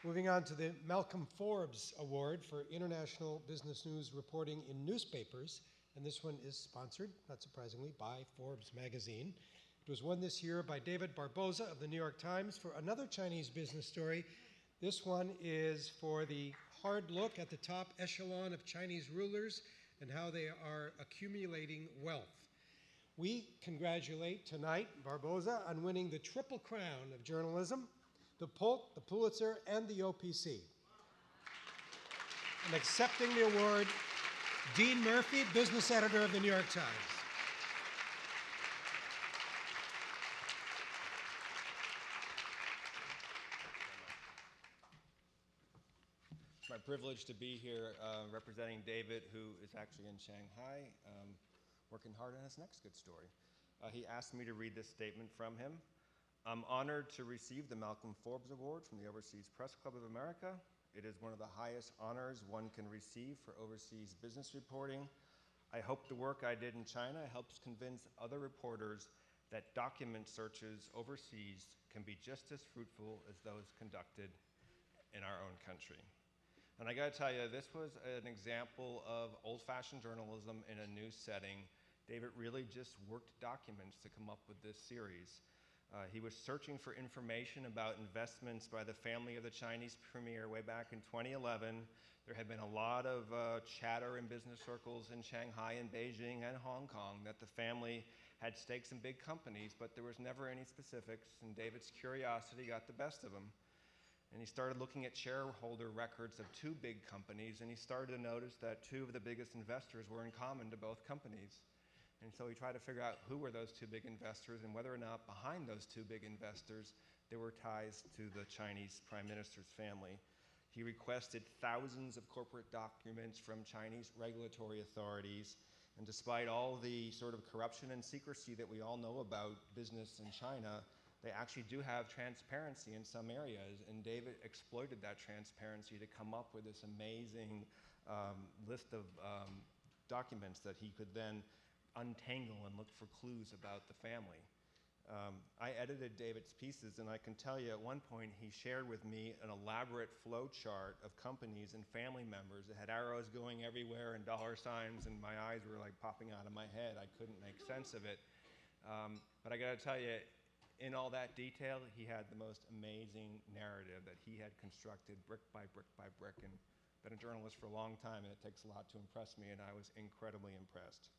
Moving on to the Malcolm Forbes Award for International Business News Reporting in Newspapers, and this one is sponsored, not surprisingly, by Forbes magazine. It was won this year by David Barboza of the New York Times for another Chinese business story. This one is for the hard look at the top echelon of Chinese rulers and how they are accumulating wealth. We congratulate tonight Barboza on winning the triple crown of journalism, the Polk, the Pulitzer, and the OPC. And accepting the award, Dean Murphy, business editor of the New York Times. It's my privilege to be here representing David, who is actually in Shanghai, working hard on his next good story. He asked me to read this statement from him. I'm honored to receive the Malcolm Forbes Award from the Overseas Press Club of America. It is one of the highest honors one can receive for overseas business reporting. I hope the work I did in China helps convince other reporters that document searches overseas can be just as fruitful as those conducted in our own country. And I gotta tell you, this was an example of old-fashioned journalism in a new setting. David really just worked documents to come up with this series. He was searching for information about investments by the family of the Chinese premier way back in 2011. There had been a lot of chatter in business circles in Shanghai and Beijing and Hong Kong that the family had stakes in big companies, but there was never any specifics, and David's curiosity got the best of him. And he started looking at shareholder records of two big companies, and he started to notice that two of the biggest investors were in common to both companies. And so he tried to figure out who were those two big investors and whether or not behind those two big investors there were ties to the Chinese prime minister's family. He requested thousands of corporate documents from Chinese regulatory authorities, and despite all the sort of corruption and secrecy that we all know about business in China, they actually do have transparency in some areas, and David exploited that transparency to come up with this amazing list of documents that he could then untangle and look for clues about the family. I edited David's pieces, and I can tell you at one point he shared with me an elaborate flow chart of companies and family members that had arrows going everywhere and dollar signs, and my eyes were like popping out of my head. I couldn't make sense of it. But I gotta tell you, in all that detail, he had the most amazing narrative that he had constructed brick by brick by brick, and been a journalist for a long time, and it takes a lot to impress me, and I was incredibly impressed.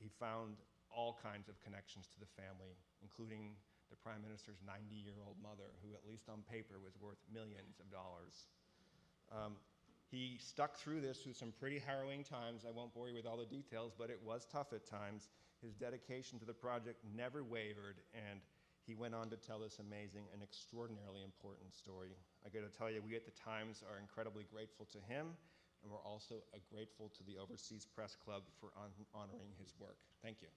He found all kinds of connections to the family, including the prime minister's 90-year-old mother, who at least on paper was worth millions of dollars. He stuck through this through some pretty harrowing times. I won't bore you with all the details, but it was tough at times. His dedication to the project never wavered, and he went on to tell this amazing and extraordinarily important story. I gotta tell you, we at the Times are incredibly grateful to him, and we're also grateful to the Overseas Press Club for honoring his work. Thank you.